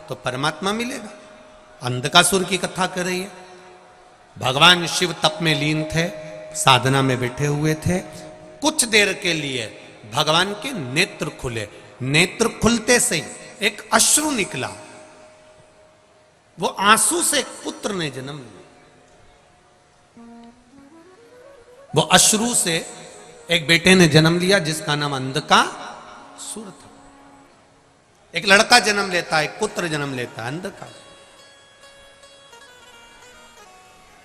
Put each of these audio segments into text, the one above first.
तो परमात्मा मिलेगा। अंधकासुर की कथा कर रही है। भगवान शिव तप में लीन थे, साधना में बैठे हुए थे। कुछ देर के लिए भगवान के नेत्र खुले। नेत्र खुलते से एक अश्रु निकला। वो आंसू से एक पुत्र ने जन्म लिया। वो अश्रु से एक बेटे ने जन्म लिया जिसका नाम अंधकासुर था। एक लड़का जन्म लेता है, एक पुत्र जन्म लेता है, अंधकासुर।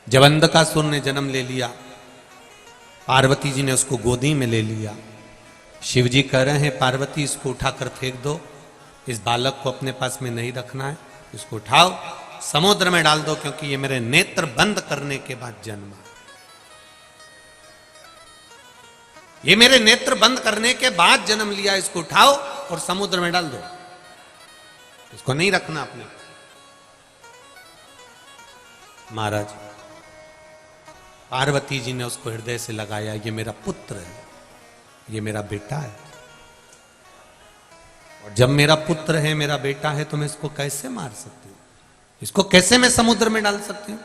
जब अंधकासुर ने जन्म ले लिया, पार्वती जी ने उसको गोदी में ले लिया। शिव जी कह रहे हैं पार्वती इसको उठाकर फेंक दो, इस बालक को अपने पास में नहीं रखना है, इसको उठाओ समुद्र में डाल दो, क्योंकि ये मेरे नेत्र बंद करने के बाद जन्मा। ये मेरे नेत्र बंद करने के बाद जन्म लिया, इसको उठाओ और समुद्र में डाल दो, इसको नहीं रखना अपने। महाराज पार्वती जी ने उसको हृदय से लगाया, ये मेरा पुत्र है, ये मेरा बेटा है। और जब मेरा पुत्र है, मेरा बेटा है, तो मैं इसको कैसे मार सकती हूं? इसको कैसे मैं समुद्र में डाल सकती हूं?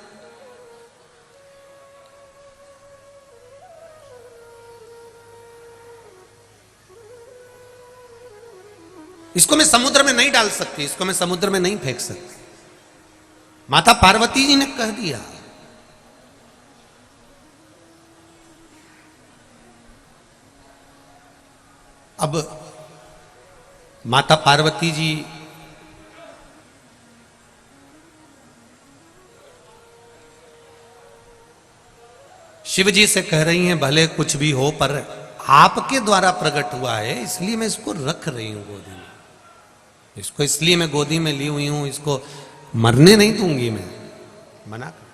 इसको मैं समुद्र में नहीं डाल सकती, इसको मैं समुद्र में नहीं फेंक सकती। माता पार्वती जी ने कह दिया। अब माता पार्वती जी शिव जी से कह रही हैं भले कुछ भी हो, पर आपके द्वारा प्रकट हुआ है, इसलिए मैं इसको रख रही हूं गोदी में। इसको इसलिए मैं गोदी में ली हुई हूं, इसको मरने नहीं दूंगी मैं, मना कर।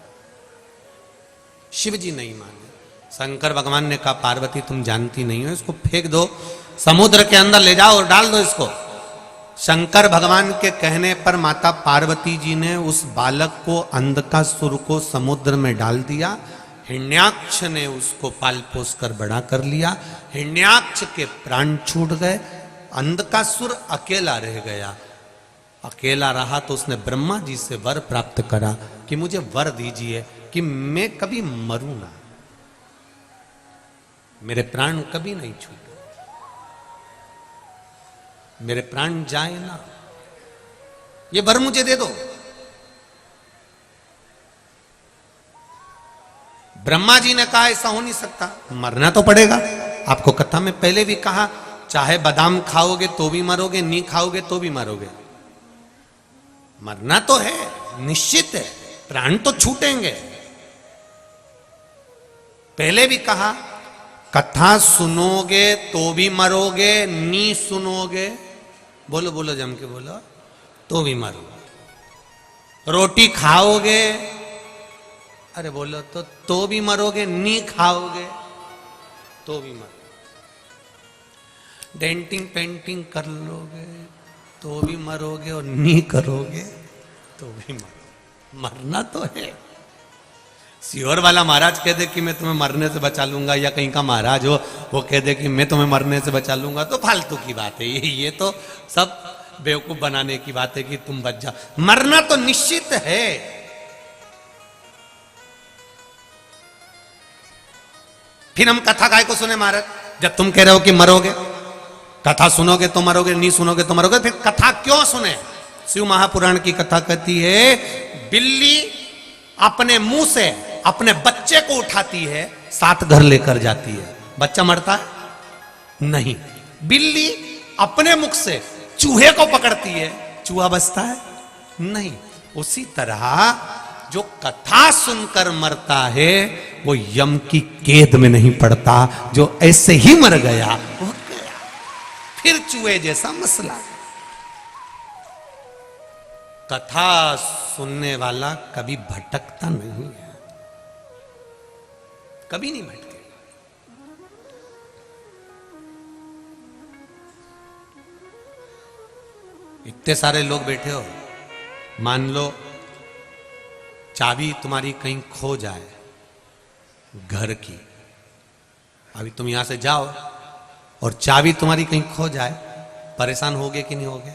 शिव जी नहीं माने। शंकर भगवान ने कहा पार्वती तुम जानती नहीं हो, इसको फेंक दो, समुद्र के अंदर ले जाओ और डाल दो इसको। शंकर भगवान के कहने पर माता पार्वती जी ने उस बालक को, अंधकासुर को समुद्र में डाल दिया। हिरण्याक्ष ने उसको पाल पोस कर बड़ा कर लिया। हिरण्याक्ष के प्राण छूट गए। अंधकासुर अकेला रह गया। अकेला रहा तो उसने ब्रह्मा जी से वर प्राप्त करा कि मुझे वर दीजिए कि मैं कभी मरूं ना, मेरे प्राण कभी नहीं छूटे, मेरे प्राण जाए ना, ये वर मुझे दे दो। ब्रह्मा जी ने कहा ऐसा हो नहीं सकता, मरना तो पड़ेगा। आपको कथा में पहले भी कहा, चाहे बादाम खाओगे तो भी मरोगे, नहीं खाओगे तो भी मरोगे, मरना तो है, निश्चित है, प्राण तो छूटेंगे। पहले भी कहा कथा सुनोगे तो भी मरोगे, नी सुनोगे, बोलो बोलो जम के बोलो, तो भी मरोगे। रोटी खाओगे, अरे बोलो तो भी मरोगे, नी खाओगे तो भी मरोगे। डेंटिंग पेंटिंग कर लोगे तो भी मरोगे, और नी करोगे तो भी मरोगे। मरना तो है। सियोर वाला महाराज कह दे कि मैं तुम्हें मरने से बचा लूंगा, या कहीं का महाराज हो वो कह दे कि मैं तुम्हें मरने से बचा लूंगा, तो फालतू की बात है। ये तो सब बेवकूफ बनाने की बात है कि तुम बच जाओ। मरना तो निश्चित है। फिर हम कथा काय को सुने महाराज? जब तुम कह रहे हो कि मरोगे, कथा सुनोगे तो मरोगे, नहीं सुनोगे तो मरोगे, फिर कथा क्यों सुने? शिव महापुराण की कथा कहती है बिल्ली अपने मुंह से अपने बच्चे को उठाती है, 7 घर लेकर जाती है, बच्चा मरता है? नहीं। बिल्ली अपने मुख से चूहे को पकड़ती है, चूहा बचता है? नहीं। उसी तरह जो कथा सुनकर मरता है वो यम की कैद में नहीं पड़ता, जो ऐसे ही मर गया वो गया, फिर चूहे जैसा मसला। कथा सुनने वाला कभी भटकता नहीं है, कभी नहीं भटके। इतने सारे लोग बैठे हो, मान लो चाबी तुम्हारी कहीं खो जाए घर की, अभी तुम यहां से जाओ और चाबी तुम्हारी कहीं खो जाए, परेशान होगे कि नहीं होगे?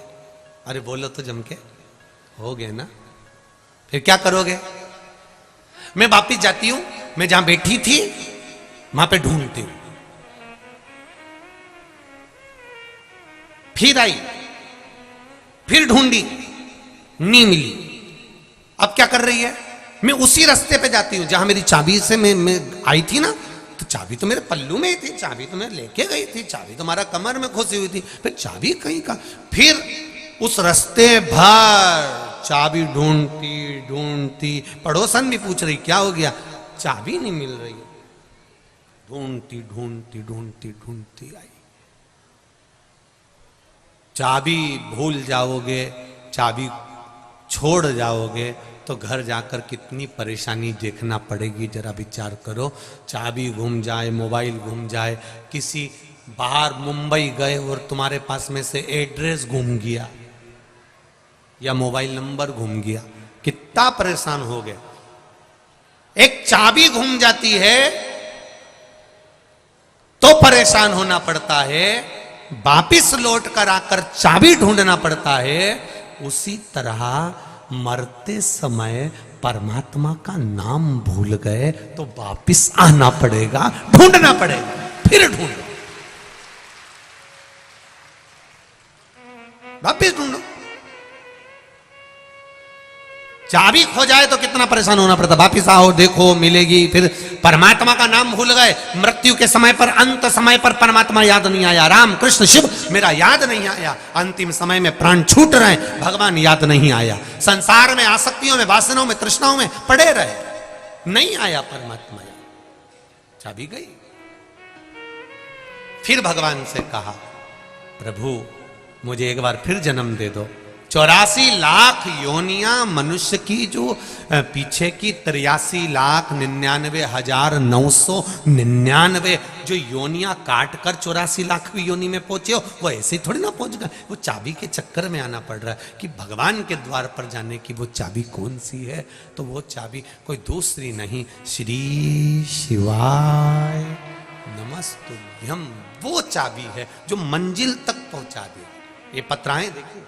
अरे बोलो तो जम के। हो गए ना, फिर क्या करोगे? मैं वापिस जाती हूं, मैं जहां बैठी थी वहां पे ढूंढती हूं, फिर आई, फिर ढूंढी, नहीं मिली। अब क्या कर रही है? मैं उसी रास्ते पे जाती हूं जहां मेरी चाबी से मैं आई थी ना, तो चाबी तो मेरे पल्लू में ही थी, चाबी तो मैं लेके गई थी, चाबी तो हमारा कमर में खुशी हुई थी, फिर चाबी कहीं का, फिर उस रास्ते भर चाबी ढूंढती ढूंढती, पड़ोसन भी पूछ रही क्या हो गया, चाबी नहीं मिल रही। ढूंढती ढूंढती ढूंढती ढूंढती आई। चाबी भूल जाओगे, चाबी छोड़ जाओगे तो घर जाकर कितनी परेशानी देखना पड़ेगी, जरा विचार करो। चाबी गुम जाए, मोबाइल गुम जाए, किसी बाहर मुंबई गए और तुम्हारे पास में से एड्रेस गुम गया या मोबाइल नंबर गुम गया, कितना परेशान हो गए। एक चाबी गुम जाती है तो परेशान होना पड़ता है, वापिस लौट कर आकर चाबी ढूंढना पड़ता है। उसी तरह मरते समय परमात्मा का नाम भूल गए तो वापिस आना पड़ेगा, ढूंढना पड़ेगा, फिर ढूंढो, वापिस ढूंढो। चाबी खो जाए तो कितना परेशान होना पड़ता, वापिस आओ, देखो मिलेगी, फिर परमात्मा का नाम भूल गए, मृत्यु के समय पर, अंत समय पर परमात्मा याद नहीं आया, राम कृष्ण शिव मेरा याद नहीं आया, अंतिम समय में प्राण छूट रहे, भगवान याद नहीं आया, संसार में आसक्तियों में, वासनाओं में, तृष्णाओं में पड़े रहे, नहीं आया परमात्मा याद, चाबी गई। फिर भगवान से कहा, प्रभु मुझे एक बार फिर जन्म दे दो। 84 लाख योनियां मनुष्य की जो पीछे की 83,99,999 जो योनियां काट कर 84 लाख योनि में पहुंचे हो, वो ऐसे ही थोड़ी ना पहुंच गए, वो चाबी के चक्कर में आना पड़ रहा है कि भगवान के द्वार पर जाने की वो चाबी कौन सी है, तो वो चाबी कोई दूसरी नहीं, श्री शिवाय नमस्तुभ्यम, वो चाबी है जो मंजिल तक पहुंचा दे। ये पत्राएं देखिए,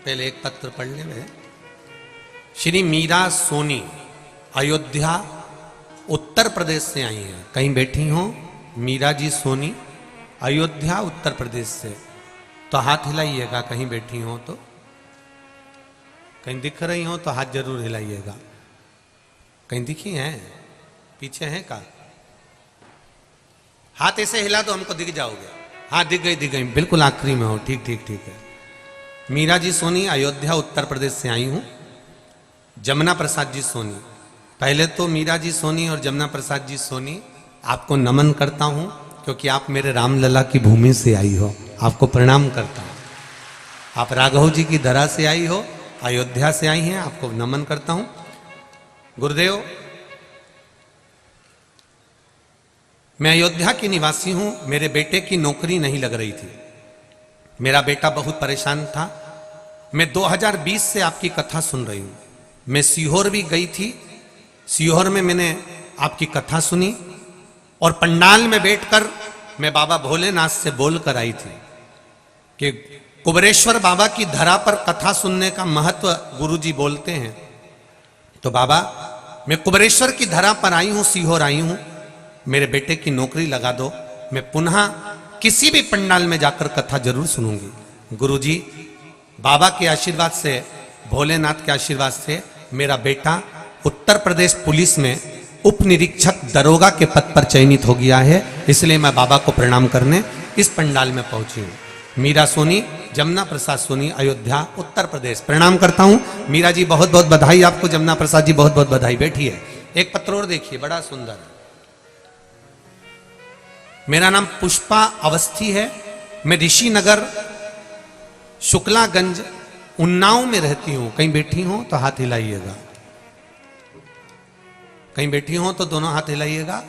पहले एक पत्र पढ़ ले में। श्री मीरा सोनी अयोध्या उत्तर प्रदेश से आई हैं, कहीं बैठी हो मीरा जी सोनी अयोध्या उत्तर प्रदेश से, तो हाथ हिलाइएगा, कहीं बैठी हो तो, कहीं दिख रही हो तो हाथ जरूर हिलाइएगा, कहीं दिखी हैं, पीछे हैं का, हाथ ऐसे हिला तो हमको दिख जाओगे, हाँ दिख गई बिल्कुल आखिरी में हो, ठीक ठीक ठीक है। मीरा जी सोनी अयोध्या उत्तर प्रदेश से आई हूं। जमुना प्रसाद जी सोनी, पहले तो मीरा जी सोनी और जमुना प्रसाद जी सोनी आपको नमन करता हूं, क्योंकि आप मेरे रामलला की भूमि से आई हो, आपको प्रणाम करता हूं। आप राघव जी की धरा से आई हो, अयोध्या से आई हैं, आपको नमन करता हूं। गुरुदेव, मैं अयोध्या की निवासी हूं, मेरे बेटे की नौकरी नहीं लग रही थी, मेरा बेटा बहुत परेशान था। मैं 2020 से आपकी कथा सुन रही हूं, मैं सीहोर भी गई थी, सीहोर में मैंने आपकी कथा सुनी और पंडाल में बैठकर मैं बाबा भोलेनाथ से बोलकर आई थी कि कुबेरेश्वर बाबा की धरा पर कथा सुनने का महत्व गुरुजी बोलते हैं। तो बाबा मैं कुबेरेश्वर की धरा पर आई हूं, सीहोर आई हूं, मेरे बेटे की नौकरी लगा दो, मैं पुनः किसी भी पंडाल में जाकर कथा जरूर सुनूंगी। गुरुजी बाबा के आशीर्वाद से, भोलेनाथ के आशीर्वाद से मेरा बेटा उत्तर प्रदेश पुलिस में उप निरीक्षक दरोगा के पद पर चयनित हो गया है, इसलिए मैं बाबा को प्रणाम करने इस पंडाल में पहुंची हूं। मीरा सोनी, जमुना प्रसाद सोनी, अयोध्या उत्तर प्रदेश, प्रणाम करता हूं। मीरा जी बहुत बहुत बधाई आपको, जमुना प्रसाद जी बहुत बहुत बधाई। बैठिए, एक पत्र और देखिए, बड़ा सुंदर है। मेरा नाम पुष्पा अवस्थी है, मैं ऋषि नगर शुक्लागंज उन्नाव में रहती हूं, कहीं बैठी हूं तो हाथ हिलाइएगा, कहीं बैठी हो तो दोनों हाथ हिलाइएगा।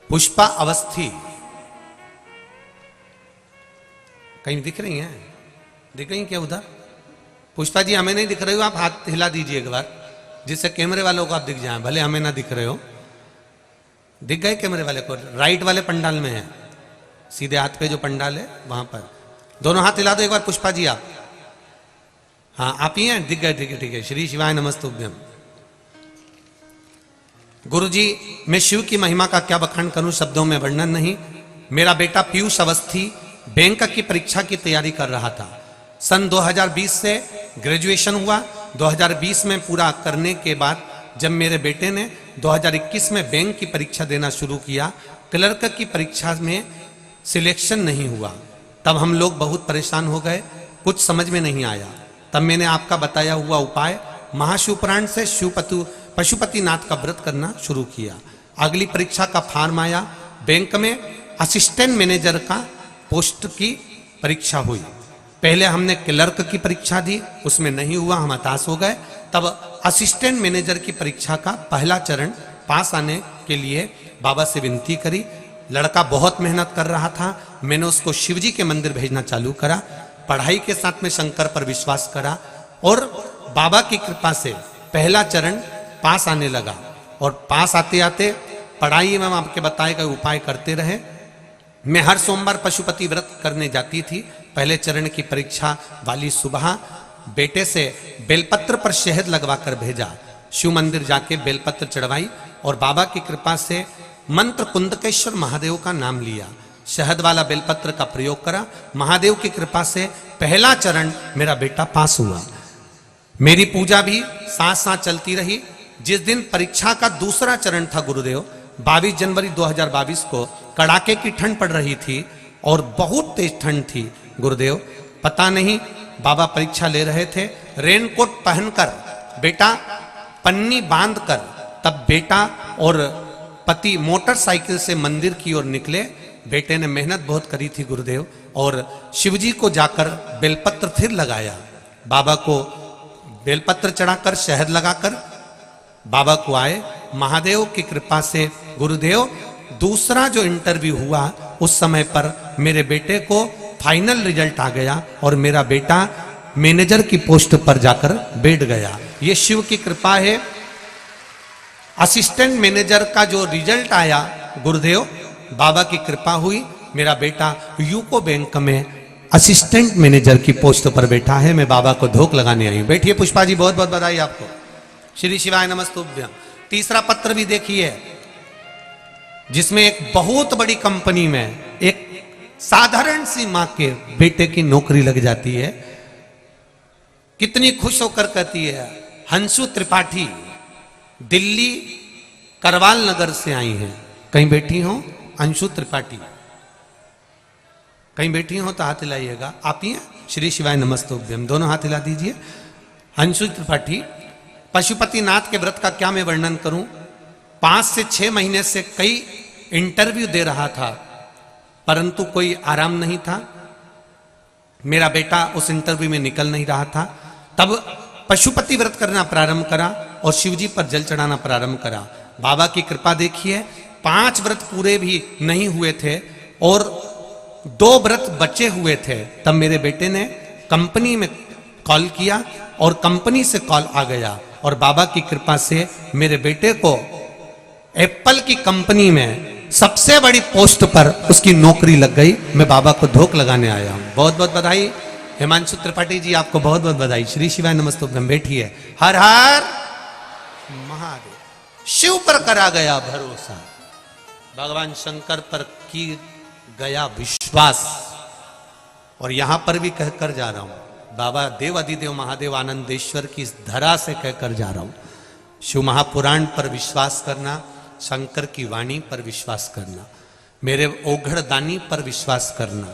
पुष्पा अवस्थी, कहीं दिख रही हैं, दिख रही क्या उधर? पुष्पा जी हमें नहीं दिख रहे हो, आप हाथ हिला दीजिए एक बार, जिससे कैमरे वालों को आप दिख जाएं, भले हमें ना दिख रहे हो। दिख गए कैमरे वाले को? राइट वाले पंडाल में है, सीधे हाथ पे जो पंडाल है वहां पर। दोनों हाथ हिला दो एक बार पुष्पा जी आप। हाँ आप ही हैं, दिख गए, ठीक है ठीक है। श्री शिवाय नमस्तुभ्यम। गुरुजी मैं शिव की महिमा का क्या बखान करूं, शब्दों में वर्णन नहीं। मेरा बेटा पीयूष अवस्थी बैंक की परीक्षा की तैयारी कर रहा था। सन 2020 से ग्रेजुएशन हुआ। 2020 में पूरा करने के बाद जब मेरे बेटे ने 2021 में बैंक की परीक्षा देना शुरू किया, क्लर्क की परीक्षा में सिलेक्शन नहीं हुआ। तब हम लोग बहुत परेशान हो गए, कुछ समझ में नहीं आया। तब मैंने आपका बताया हुआ उपाय महाशिव पुराण से पशुपतिनाथ का व्रत करना शुरू किया। अगली परीक्षा का फॉर्म आया, बैंक में असिस्टेंट मैनेजर का पोस्ट की परीक्षा हुई। पहले हमने क्लर्क की परीक्षा दी, उसमें नहीं हुआ, हम हताश हो गए। तब असिस्टेंट मैनेजर की परीक्षा का पहला चरण पास आने के लिए बाबा से विनती करी। लड़का बहुत मेहनत कर रहा था, मैंने उसको शिवजी के मंदिर भेजना चालू करा। पढ़ाई के साथ में शंकर पर विश्वास करा और बाबा की कृपा से पहला चरण पास आने लगा। और पास आते आते पढ़ाई में आपके बताए गए उपाय करते रहे। मैं हर सोमवार पशुपति व्रत करने जाती थी। पहले चरण की परीक्षा वाली सुबह बेटे से बेलपत्र पर शहद लगवा कर भेजा। शिव मंदिर जाके बेलपत्र चढ़वाई और बाबा की कृपा से मंत्र कुंदकेश्वर महादेव का नाम लिया। शहद वाला बेलपत्र का प्रयोग करा। महादेव की कृपा से पहला चरण मेरा बेटा पास हुआ। मेरी पूजा भी साथ साथ चलती रही। जिस दिन परीक्षा का दूसरा चरण था गुरुदेव, 22 जनवरी 2022 को कड़ाके की ठंड पड़ रही थी और बहुत तेज ठंड थी गुरुदेव। पता नहीं बाबा परीक्षा ले रहे थे। रेनकोट पहनकर बेटा पन्नी बांधकर तब बेटा और पति मोटरसाइकिल से मंदिर की ओर निकले। बेटे ने मेहनत बहुत करी थी गुरुदेव और शिवजी को जाकर बेलपत्र फिर लगाया। बाबा को बेलपत्र चढ़ाकर शहद लगाकर बाबा को आए। महादेव की कृपा से गुरुदेव दूसरा जो इंटरव्यू हुआ उस समय पर मेरे बेटे को फाइनल रिजल्ट आ गया और मेरा बेटा मैनेजर की पोस्ट पर जाकर बैठ गया। ये शिव की कृपा है। असिस्टेंट मैनेजर का जो रिजल्ट आया गुरुदेव, बाबा की कृपा हुई, मेरा बेटा यूको बैंक में असिस्टेंट मैनेजर की पोस्ट पर बैठा है। मैं बाबा को धोख लगाने आई हूं। बैठिए पुष्पा जी, बहुत बहुत बधाई आपको। श्री शिवाय नमस्तुभ्यम। तीसरा पत्र भी देखिए जिसमें एक बहुत बड़ी कंपनी में एक साधारण सी मां के बेटे की नौकरी लग जाती है। कितनी खुश होकर कहती है, हंसु त्रिपाठी दिल्ली करवाल नगर से आई हैं। कहीं बैठी हो अंशु त्रिपाठी? कहीं बैठी हो तो हाथ हिलाइएगा। आप ही हैं? श्री शिवाय नमस्तुभ्यम। दोनों हाथ हिला दीजिए। अंशु त्रिपाठी, पशुपतिनाथ के व्रत का क्या मैं वर्णन करूं। 5 से 6 महीने से कई इंटरव्यू दे रहा था परंतु कोई आराम नहीं था। मेरा बेटा उस इंटरव्यू में निकल नहीं रहा था। तब पशुपति व्रत करना प्रारंभ करा और शिवजी पर जल चढ़ाना प्रारंभ करा। बाबा की कृपा देखिए, 5 व्रत पूरे भी नहीं हुए थे और 2 व्रत बचे हुए थे। तब मेरे बेटे ने कंपनी में कॉल किया और कंपनी से कॉल आ गया और बाबा की कृपा से मेरे बेटे को एप्पल की कंपनी में सबसे बड़ी पोस्ट पर उसकी नौकरी लग गई। मैं बाबा को धोख लगाने आया हूं। बहुत बहुत बधाई। हिमांशु त्रिपाठी जी आपको बहुत बहुत बधाई। श्री शिवाय नमस्तुभ्यम। बैठिए। हर हर महादेव। शिव पर करा गया भरोसा, भगवान शंकर पर की गया विश्वास। और यहां पर भी कहकर जा रहा हूं, बाबा देव अधिदेव महादेव आनंदेश्वर की इस धरा से कहकर जा रहा हूं, शिव महापुराण पर विश्वास करना, शंकर की वाणी पर विश्वास करना, मेरे ओघड़ दानी पर विश्वास करना,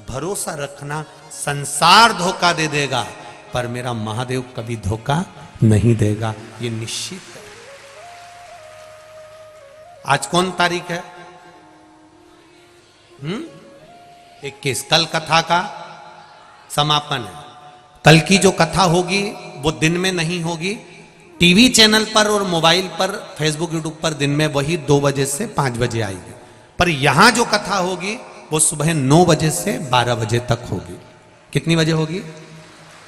भरोसा रखना। संसार धोखा दे देगा पर मेरा महादेव कभी धोखा नहीं देगा, ये निश्चित है। आज कौन तारीख है? 21। कल कथा का समापन है। कल की जो कथा होगी वो दिन में नहीं होगी, टीवी चैनल पर और मोबाइल पर, फेसबुक यूट्यूब पर दिन में वही 2 बजे से 5 बजे आएगी। पर यहां जो कथा होगी वो सुबह 9 बजे से 12 बजे तक होगी। कितनी बजे होगी?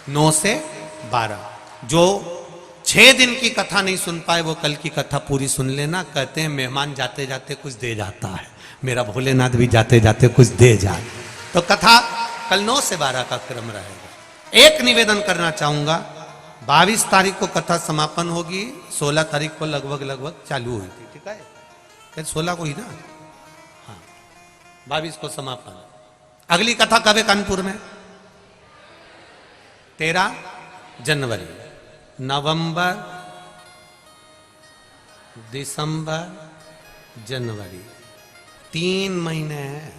9 से 12। जो 6 दिन की कथा नहीं सुन पाए वो कल की कथा पूरी सुन लेना। कहते हैं मेहमान जाते जाते कुछ दे जाता है, मेरा भोलेनाथ भी जाते जाते कुछ दे जाए। तो कथा कल 9 से 12 का क्रम रहेगा। एक निवेदन करना चाहूंगा, 22 तारीख को कथा समापन होगी, 16 तारीख को लगभग चालू हुई थी, ठीक है? 16 को ही ना, हाँ, 22 को समापन। अगली कथा कब है कानपुर में? 13 जनवरी, नवंबर, दिसंबर, जनवरी, 3 महीने हैं।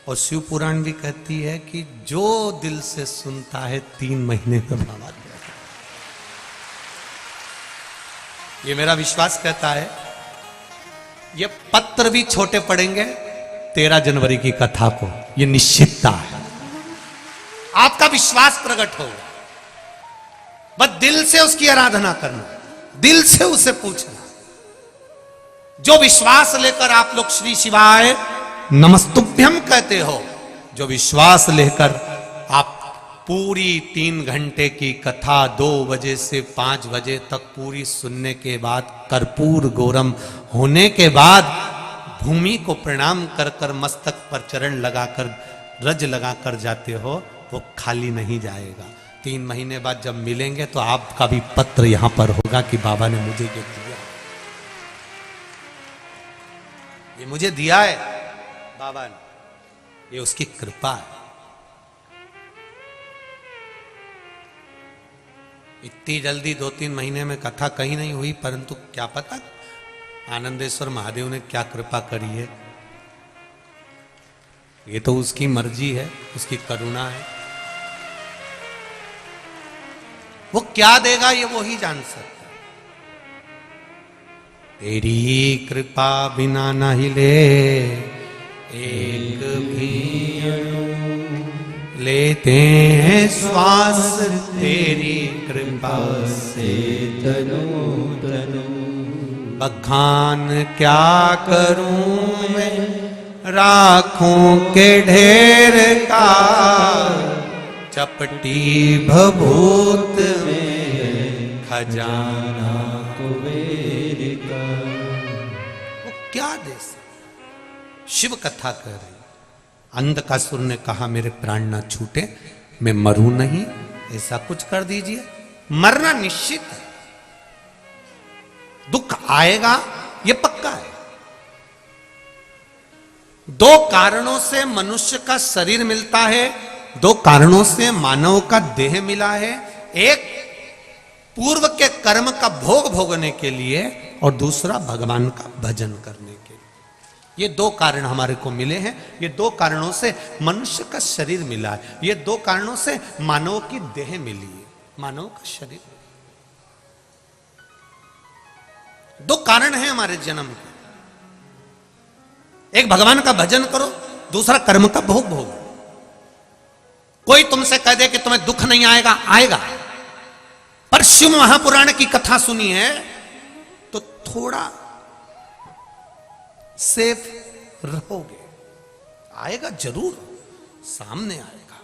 और शिव पुराण भी कहती है कि जो दिल से सुनता है 3 महीने में बाबा। ये मेरा विश्वास कहता है। ये पत्र भी छोटे पड़ेंगे 13 जनवरी की कथा को, ये निश्चितता है। आपका विश्वास प्रकट होगा, बस दिल से उसकी आराधना करना, दिल से उसे पूछना। जो विश्वास लेकर आप लोग श्री शिवाय नमस्तुभ्यम कहते हो, जो विश्वास लेकर आप पूरी 3 घंटे की कथा 2 बजे से 5 बजे तक पूरी सुनने के बाद, कर्पूर गौरम होने के बाद भूमि को प्रणाम कर कर मस्तक पर चरण लगाकर रज लगाकर जाते हो, वो खाली नहीं जाएगा। 3 महीने बाद जब मिलेंगे तो आपका भी पत्र यहां पर होगा कि बाबा ने मुझे ये दिया, ये मुझे दिया है बाबा ने, ये उसकी कृपा है। इतनी जल्दी 2-3 महीने में कथा कहीं नहीं हुई, परंतु क्या पता आनंदेश्वर महादेव ने क्या कृपा करी है। ये तो उसकी मर्जी है, उसकी करुणा है। वो क्या देगा ये वो ही जान सकता है। तेरी कृपा बिना नहीं ले एक भी लेते हैं श्वास, तेरी कृपा से तनु तनु। बखान क्या करूं मैं राखों के ढेर का, चपटी भभूत में खजाना कुबेर का। वो क्या दे सकते? शिव कथा कर रही। अंधकासुर ने कहा मेरे प्राण ना छूटे, मैं मरूं नहीं, ऐसा कुछ कर दीजिए। मरना निश्चित है, दुख आएगा ये पक्का है। 2 कारणों से मनुष्य का शरीर मिलता है, 2 कारणों से मानव का देह मिला है। एक पूर्व के कर्म का भोग भोगने के लिए और दूसरा भगवान का भजन करने के लिए। ये 2 कारण हमारे को मिले हैं। ये 2 कारणों से मनुष्य का शरीर मिला है। ये 2 कारणों से मानव की देह मिली है, मानव का शरीर। 2 कारण हैं हमारे जन्म के। एक भगवान का भजन करो, दूसरा कर्म का भोग भोगो। कोई तुमसे कह दे कि तुम्हें दुख नहीं आएगा, आएगा। पर शिव महापुराण की कथा सुनी है तो थोड़ा सेफ रहोगे। आएगा जरूर, सामने आएगा।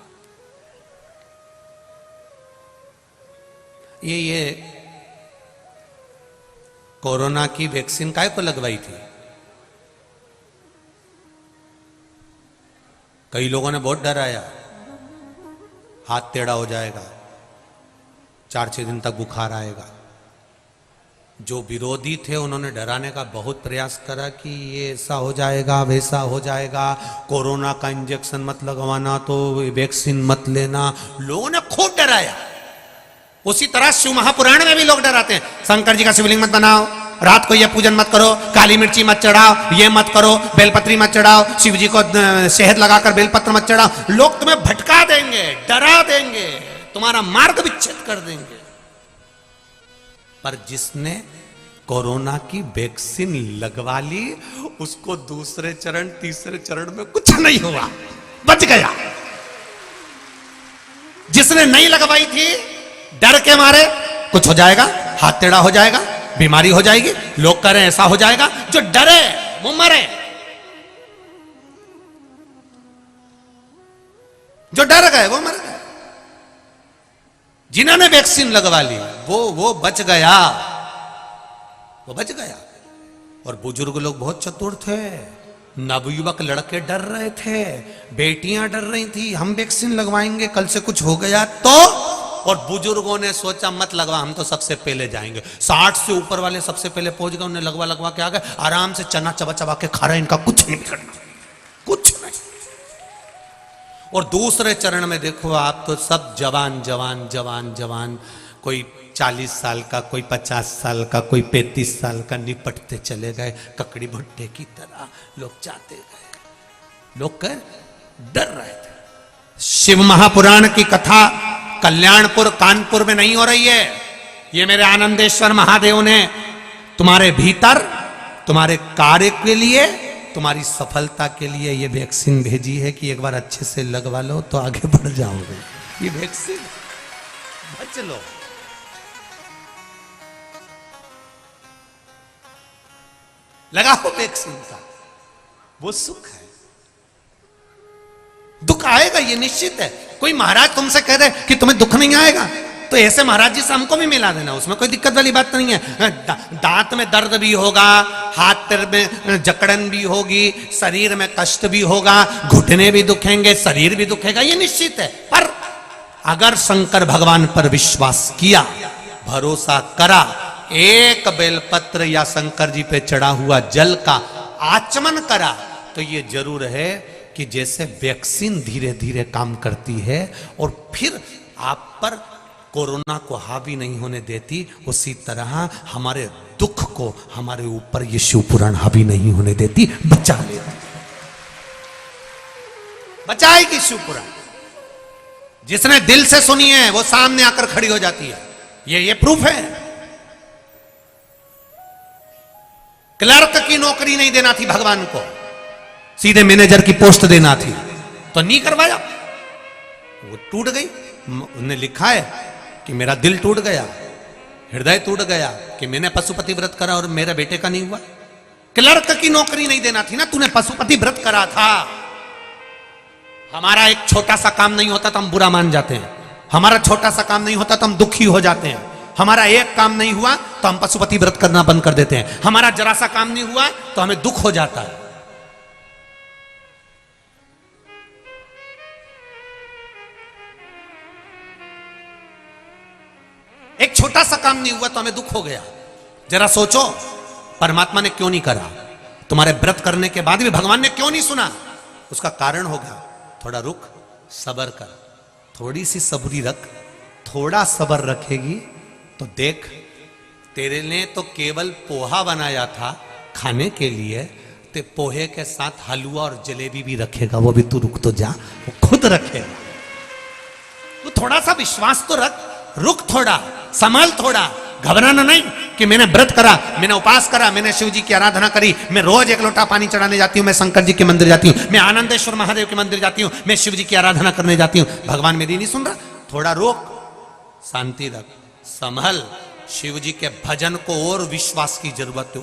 ये कोरोना की वैक्सीन काय को लगवाई थी? कई लोगों ने बहुत डराया, हाथ टेढ़ा हो जाएगा, 4-6 दिन तक बुखार आएगा। जो विरोधी थे उन्होंने डराने का बहुत प्रयास करा कि ये ऐसा हो जाएगा, वैसा हो जाएगा, कोरोना का इंजेक्शन मत लगवाना, तो वैक्सीन मत लेना। लोगों ने खूब डराया। उसी तरह शिव महापुराण में भी लोग डराते हैं, शंकर जी का शिवलिंग मत बनाओ, रात को ये पूजन मत करो, काली मिर्ची मत चढ़ाओ, ये मत करो, बेलपत्री मत चढ़ाओ, शिव जी को शहद लगाकर बेलपत्र मत चढ़ाओ। लोग तुम्हें भटका देंगे, डरा देंगे, तुम्हारा मार्ग विच्छेद कर देंगे। पर जिसने कोरोना की वैक्सीन लगवा ली, उसको दूसरे चरण तीसरे चरण में कुछ नहीं हुआ, बच गया। जिसने नहीं लगवाई थी, डर के मारे कुछ हो जाएगा, हाथ टेढ़ा हो जाएगा, बीमारी हो जाएगी, लोग कह रहे हैं ऐसा हो जाएगा, जो डरे वो मरे। जो डर गए वो मर गए। जिन्होंने वैक्सीन लगवा ली वो बच गया, वो बच गया। और बुजुर्ग लोग बहुत चतुर थे, नवयुवक लड़के डर रहे थे, बेटियां डर रही थी, हम वैक्सीन लगवाएंगे कल से कुछ हो गया तो। और बुजुर्गों ने सोचा मत लगवा, हम तो सबसे पहले जाएंगे। 60 से ऊपर वाले सबसे पहले पहुंच गए, उन्हें लगवा के आ गए, आराम से चना चबा चबा के खा रहे, इनका कुछ नहीं बिगड़ना, कुछ नहीं। और दूसरे चरण में देखो आप तो सब जवान जवान जवान जवान, कोई 40 साल का, कोई 50 साल का, कोई 35 साल का, निपटते चले गए ककड़ी भुट्टे की तरह। लोग जाते गए, लोग डर रहे थे। शिव महापुराण की कथा कल्याणपुर कानपुर में नहीं हो रही है, ये मेरे आनंदेश्वर महादेव ने तुम्हारे भीतर, तुम्हारे कार्य के लिए, तुम्हारी सफलता के लिए ये वैक्सीन भेजी है कि एक बार अच्छे से लगवा लो तो आगे बढ़ जाओगे। ये वैक्सीन बच लो। लगाओ वैक्सीन का, वो सुख है। दुख आएगा ये निश्चित है। कोई महाराज तुमसे कह दे कि तुम्हें दुख नहीं आएगा तो ऐसे महाराज जी से हमको भी मिला देना, उसमें कोई दिक्कत वाली बात नहीं है। दांत में दर्द भी होगा, हाथ में जकड़न भी होगी, शरीर में कष्ट भी होगा, घुटने भी दुखेंगे, शरीर भी दुखेगा, ये निश्चित है। पर अगर शंकर भगवान पर विश्वास किया, भरोसा करा, एक बेलपत्र या शंकर जी पे चढ़ा हुआ जल का आचमन करा, तो ये जरूर है कि जैसे वैक्सीन धीरे धीरे काम करती है और फिर आप पर कोरोना को हावी नहीं होने देती, उसी तरह हमारे दुख को हमारे ऊपर ये शिवपुराण हावी नहीं होने देती, बचा लेती, बचाएगी शिवपुराण। जिसने दिल से सुनी है वो सामने आकर खड़ी हो जाती है, ये प्रूफ है। क्लर्क की नौकरी नहीं देना थी भगवान को, सीधे मैनेजर की पोस्ट देना थी, तो नहीं करवाया, वो टूट गई। उन्हें लिखा है कि मेरा दिल टूट गया, हृदय टूट गया कि मैंने पशुपति व्रत करा और मेरे बेटे का नहीं हुआ। क्लर्क की नौकरी नहीं देना थी ना, तूने पशुपति व्रत करा था। हमारा एक छोटा सा काम नहीं होता तो हम बुरा मान जाते हैं, हमारा छोटा सा काम नहीं होता तो हम दुखी हो जाते हैं, हमारा एक काम नहीं हुआ तो हम पशुपति व्रत करना बंद कर देते हैं, हमारा जरा सा काम नहीं हुआ तो हमें दुख हो जाता है। एक छोटा सा काम नहीं हुआ तो हमें दुख हो गया। जरा सोचो परमात्मा ने क्यों नहीं करा, तुम्हारे व्रत करने के बाद भी भगवान ने क्यों नहीं सुना? उसका कारण होगा, थोड़ा रुक, सब्र कर, थोड़ी सी सबरी रख, थोड़ा सब्र रखेगी तो देख, तेरे ने तो केवल पोहा बनाया था खाने के लिए, ते पोहे के साथ हलवा और जलेबी भी रखेगा, वो भी तू रुक तो जा, वो खुद रखेगा। तू थोड़ा सा विश्वास तो रख, रुक थोड़ा, संभल थोड़ा, घबराना नहीं कि मैंने व्रत करा, मैंने उपास करा, मैंने शिव जी की आराधना करी, मैं रोज एक लोटा पानी चढ़ाने जाती हूँ, मैं शंकर जी के मंदिर जाती हूँ, मैं आनंदेश्वर महादेव के मंदिर जाती हूँ, मैं शिव जी की आराधना करने जाती हूँ, भगवान मेरी नहीं सुन रहा, थोड़ा रोक, शांति रख, संभल। शिव जी के भजन को और विश्वास की जरूरत है।